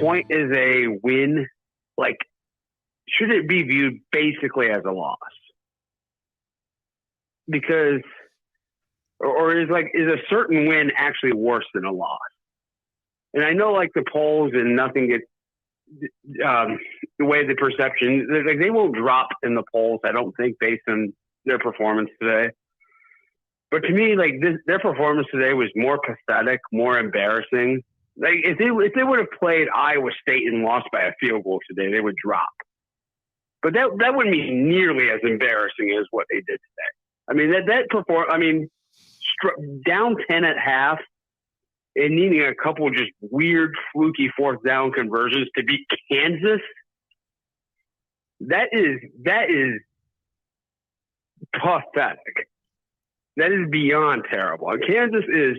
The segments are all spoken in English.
point is a win, like, should it be viewed basically as a loss? Because, or is a certain win actually worse than a loss? And I know, like, the polls and nothing gets, the way the perception, like, they won't drop in the polls, I don't think, based on their performance today. But to me, like, their performance today was more pathetic, more embarrassing. Like, if they would have played Iowa State and lost by a field goal today, they would drop. But that wouldn't be nearly as embarrassing as what they did today. I mean, down 10 at half and needing a couple just weird, fluky fourth down conversions to beat Kansas. That is pathetic. That is beyond terrible. And Kansas is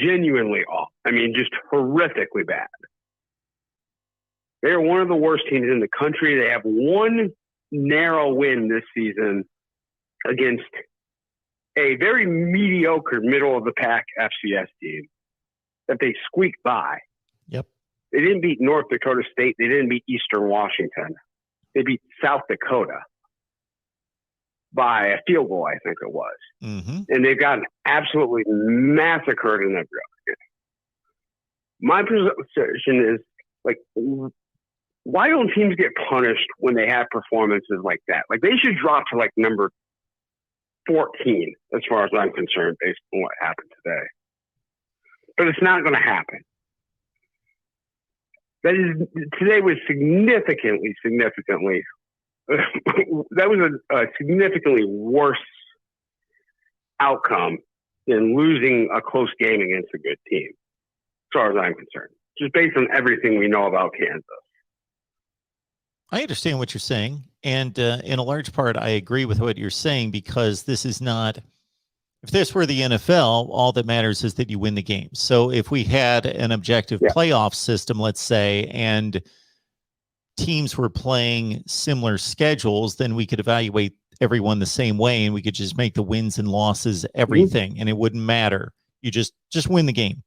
genuinely off. I mean, just horrifically bad. They are one of the worst teams in the country. They have one narrow win this season against a very mediocre middle-of-the-pack FCS team that they squeaked by. Yep. They didn't beat North Dakota State. They didn't beat Eastern Washington. They beat South Dakota by a field goal, I think it was. Mm-hmm. And they've gotten absolutely massacred in every other game. My position is, like, why don't teams get punished when they have performances like that? Like, they should drop to, like, number 14, as far as I'm concerned, based on what happened today. But it's not going to happen. Today was significantly that was a significantly worse outcome than losing a close game against a good team, as far as I'm concerned, just based on everything we know about Kansas. I understand what you're saying. And in a large part, I agree with what you're saying, because this is not, if this were the NFL, all that matters is that you win the game. So if we had an objective playoff system, let's say, and teams were playing similar schedules, then we could evaluate everyone the same way, and we could just make the wins and losses everything, and it wouldn't matter. You just win the game.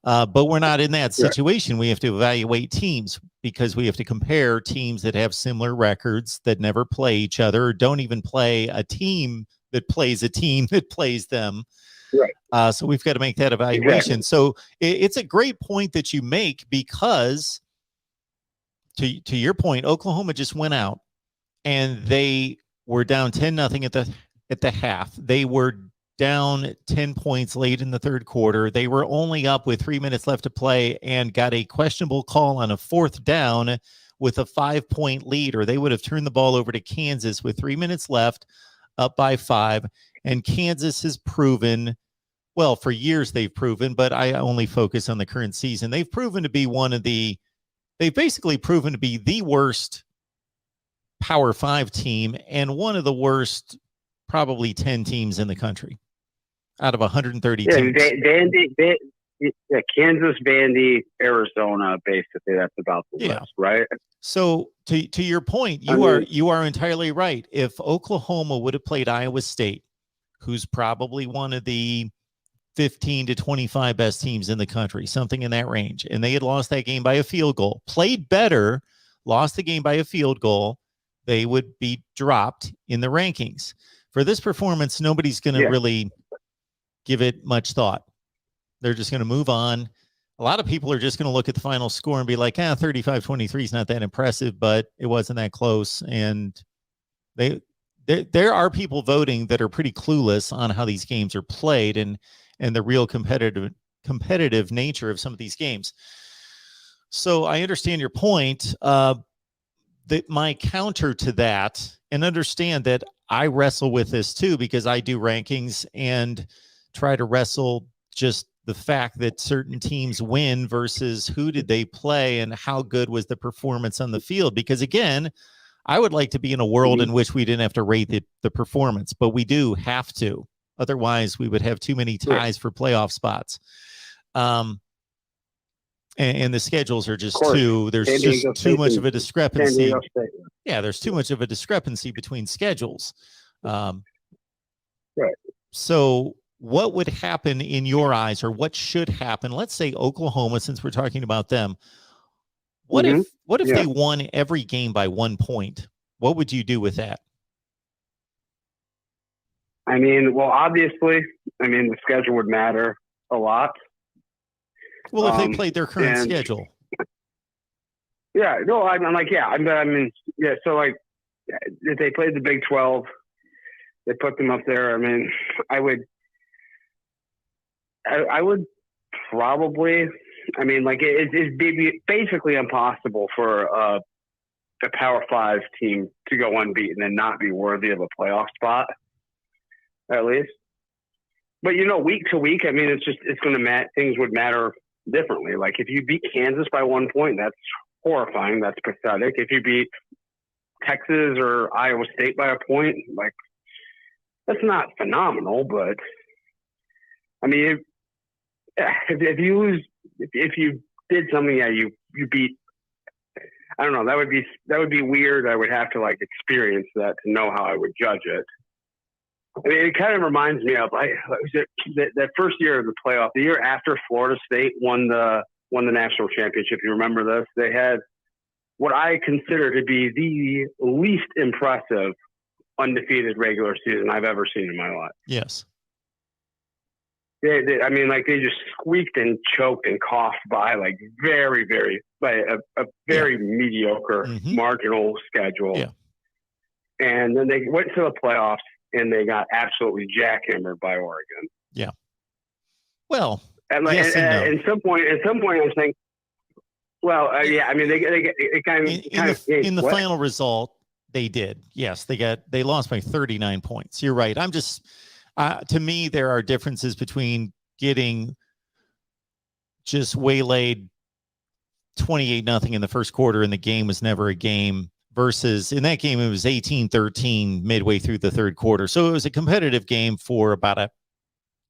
But we're not in that situation. We have to evaluate teams, because we have to compare teams that have similar records, that never play each other, or don't even play a team that plays a team that plays them. Right. So we've got to make that evaluation. Exactly. So it's a great point that you make, because to your point, Oklahoma just went out and they were down 10-0 at the half. They were down 10 points late in the third quarter. They were only up with 3 minutes left to play and got a questionable call on a fourth down with a 5-point lead, or they would have turned the ball over to Kansas with 3 minutes left, up by 5. And Kansas has proven, well, for years they've proven, but I only focus on the current season. They've proven to be they've basically proven to be the worst Power 5 team and one of the worst probably 10 teams in the country out of 130 teams. Kansas, Vandy, Arizona, basically, that's about the list, right? So to your point, you are entirely right. If Oklahoma would have played Iowa State, who's probably one of the 15 to 25 best teams in the country, something in that range, and they had lost that game by a field goal, played better, lost the game by a field goal, they would be dropped in the rankings. For this performance, nobody's going to really give it much thought. They're just going to move on. A lot of people are just going to look at the final score and be like, 35-23 is not that impressive, but it wasn't that close. And there are people voting that are pretty clueless on how these games are played and the real competitive nature of some of these games. So I understand your point. That my counter to that, and understand that I wrestle with this too, because I do rankings and try to wrestle just the fact that certain teams win versus who did they play and how good was the performance on the field. Because again, I would like to be in a world in which we didn't have to rate the performance, but we do have to. Otherwise, we would have too many ties for playoff spots. And the schedules are just there's just too much of a discrepancy. Yeah, there's too much of a discrepancy between schedules. Right. So what would happen in your eyes, or what should happen? Let's say Oklahoma, since we're talking about them, What Mhm. if Yeah. they won every game by 1 point? What would you do with that? I mean, well, obviously, I mean, the schedule would matter a lot. Well, if they played their current And schedule. yeah, no, I'm like, yeah, I mean, yeah. So like, if they played the Big 12, they put them up there. I mean, I would probably. I mean, like, it'd be basically impossible for a Power 5 team to go unbeaten and not be worthy of a playoff spot, at least. But week to week, I mean, it's going to things would matter differently. Like if you beat Kansas by 1 point, that's horrifying. That's pathetic. If you beat Texas or Iowa State by a point, like that's not phenomenal. But I mean, if you lose, if you did something, yeah, you beat. I don't know. That would be weird. I would have to like experience that to know how I would judge it. I mean, it kind of reminds me of that first year of the playoff, the year after Florida State won the national championship. You remember this? They had what I consider to be the least impressive undefeated regular season I've ever seen in my life. Yes. I mean, like they just squeaked and choked and coughed by like very, very by a very mediocre marginal schedule. Yeah. And then they went to the playoffs and they got absolutely jackhammered by Oregon. Yeah. Well, and like, yes and no. At some point, I'm saying, well, yeah. I mean, they kind of in the final result, they did. Yes, they lost by 39 points. You're right. I'm just. To me, there are differences between getting just waylaid 28-0 in the first quarter and the game was never a game versus in that game, it was 18-13 midway through the third quarter. So it was a competitive game for about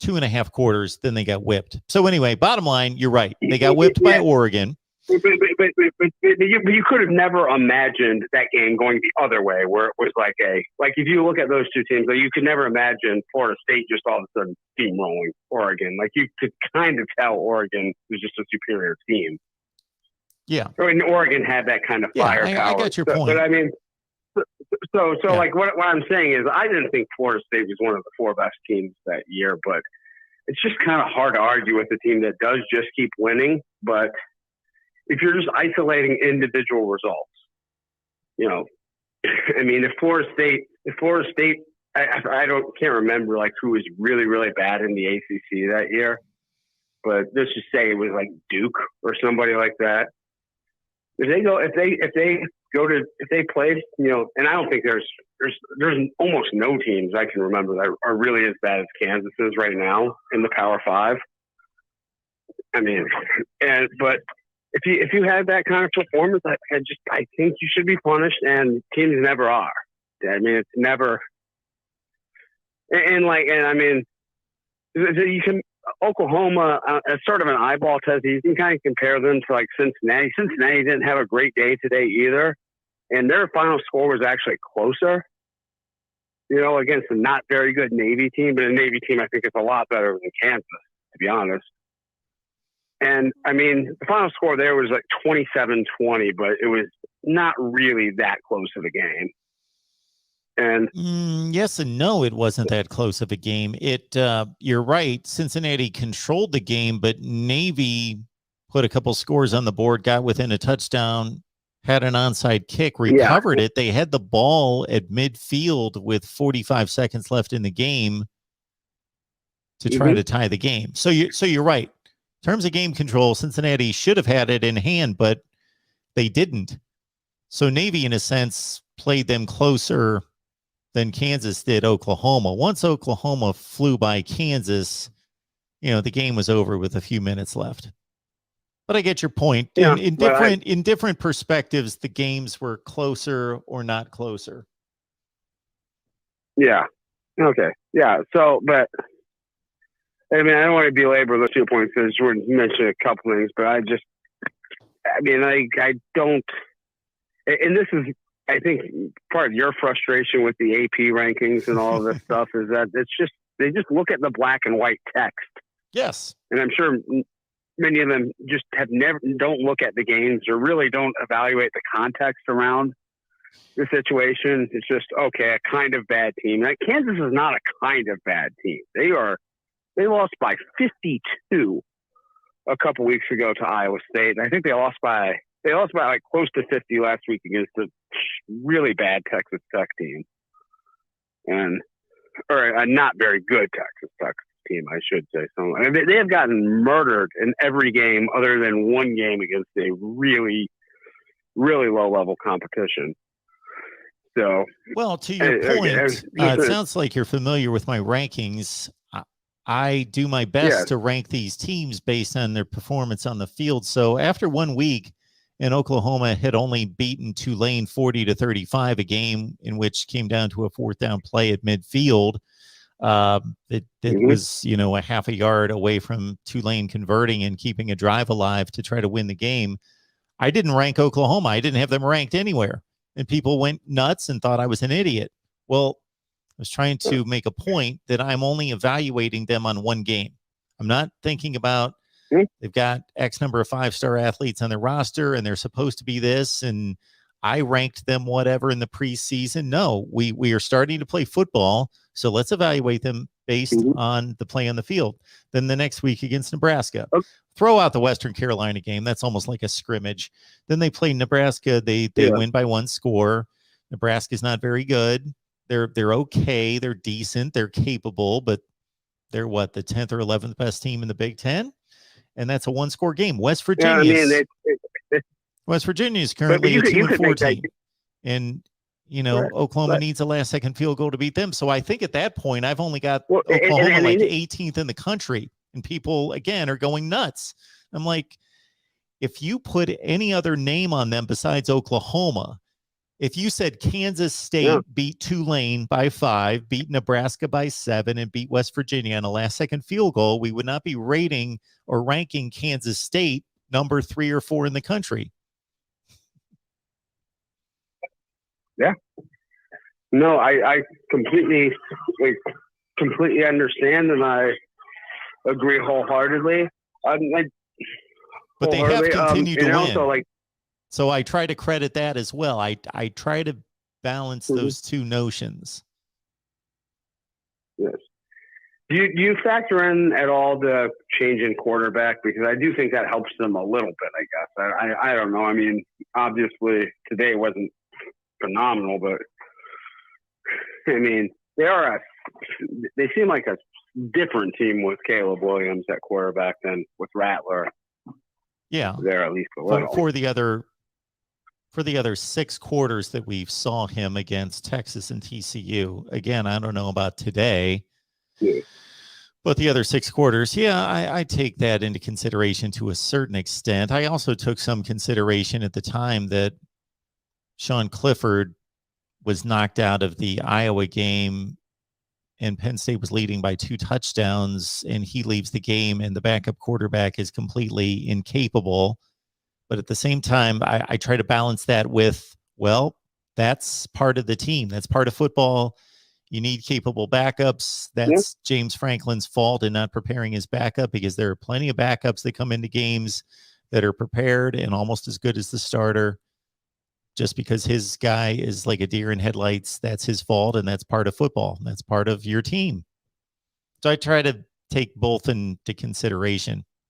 2.5 quarters. Then they got whipped. So anyway, bottom line, you're right. They got whipped by Oregon. But you could have never imagined that game going the other way, where it was like if you look at those two teams, you could never imagine Florida State just all of a sudden steamrolling Oregon. Like you could kind of tell Oregon was just a superior team. Yeah, and Oregon had that kind of firepower. I got your point. But I mean, like what I'm saying is, I didn't think Florida State was one of the 4 best teams that year, but it's just kind of hard to argue with a team that does just keep winning, but. If you're just isolating individual results, I mean, if Florida State, I can't remember like who was really, really bad in the ACC that year, but let's just say it was like Duke or somebody like that. If they played, and I don't think there's almost no teams I can remember that are really as bad as Kansas is right now in the Power 5. I mean, but. If you had that kind of performance, I think you should be punished, and teams never are. I mean, it's never. And I mean, you can Oklahoma as sort of an eyeball test. You can kind of compare them to like Cincinnati. Cincinnati didn't have a great day today either, and their final score was actually closer. Against a not very good Navy team, but a Navy team I think is a lot better than Kansas, to be honest. And I mean, the final score there was like 27-20, but it was not really that close of a game. And yes and no, it wasn't that close of a game. You're right. Cincinnati controlled the game, but Navy put a couple scores on the board, got within a touchdown, had an onside kick, recovered it. They had the ball at midfield with 45 seconds left in the game to try to tie the game. So you're right. In terms of game control, Cincinnati should have had it in hand, but they didn't. So Navy, in a sense, played them closer than Kansas did Oklahoma. Once Oklahoma flew by Kansas, the game was over with a few minutes left. But I get your point. Yeah, in different perspectives, the games were closer or not closer. Yeah. Okay. Yeah. So, but. I mean, I don't want to belabor those 2 points because Jordan mentioned a couple things, but I don't, and this is, I think, part of your frustration with the AP rankings and all of this stuff is that they just look at the black and white text. Yes. And I'm sure many of them just don't look at the games or really don't evaluate the context around the situation. It's just, okay, a kind of bad team. Like, Kansas is not a kind of bad team. They lost by 52 a couple weeks ago to Iowa State. And I think they lost by like close to 50 last week against a really bad Texas Tech team. Or a not very good Texas Tech team, I should say. So, I mean, they have gotten murdered in every game other than one game against a really, really low-level competition. So, well, to your point, it sounds like you're familiar with my rankings. I do my best to rank these teams based on their performance on the field. So after 1 week, and Oklahoma had only beaten Tulane 40-35, a game in which came down to a 4th down play at midfield. It was, a half a yard away from Tulane converting and keeping a drive alive to try to win the game. I didn't rank Oklahoma. I didn't have them ranked anywhere. And people went nuts and thought I was an idiot. Well, I was trying to make a point that I'm only evaluating them on one game. I'm not thinking about they've got X number of 5-star athletes on their roster and they're supposed to be this, and I ranked them whatever in the preseason. No, we are starting to play football, so let's evaluate them based on the play on the field. Then the next week against Nebraska. Throw out the Western Carolina game. That's almost like a scrimmage. Then they play Nebraska. They win by 1 score. Nebraska's not very good. They're okay. They're decent. They're capable, but they're the 10th or 11th best team in the Big Ten, and that's a 1-score game. West Virginia. West Virginia is currently a 2-4 team, and Oklahoma needs a last-second field goal to beat them. So I think at that point, I've only got Oklahoma like 18th in the country, and people again are going nuts. I'm like, if you put any other name on them besides Oklahoma. If you said Kansas State beat Tulane by 5, beat Nebraska by 7, and beat West Virginia on a last-second field goal, we would not be rating or ranking Kansas State number 3 or 4 in the country. Yeah. No, I completely understand, and I agree wholeheartedly. But they have continued to win. Also, so I try to credit that as well. I try to balance those two notions. Yes. Do you factor in at all the change in quarterback? Because I do think that helps them a little bit, I guess. I don't know. I mean, obviously today wasn't phenomenal, but I mean, they seem like a different team with Caleb Williams at quarterback than with Rattler. Yeah. There at least a little. For the other 6 quarters that we saw him against Texas and TCU, again, I don't know about today, but the other 6 quarters, I take that into consideration to a certain extent. I also took some consideration at the time that Sean Clifford was knocked out of the Iowa game and Penn State was leading by 2 touchdowns, and he leaves the game and the backup quarterback is completely incapable. But at the same time, I try to balance that with, well, that's part of the team. That's part of football. You need capable backups. That's James Franklin's fault in not preparing his backup, because there are plenty of backups that come into games that are prepared and almost as good as the starter. Just because his guy is like a deer in headlights, that's his fault, and that's part of football. That's part of your team. So I try to take both into consideration.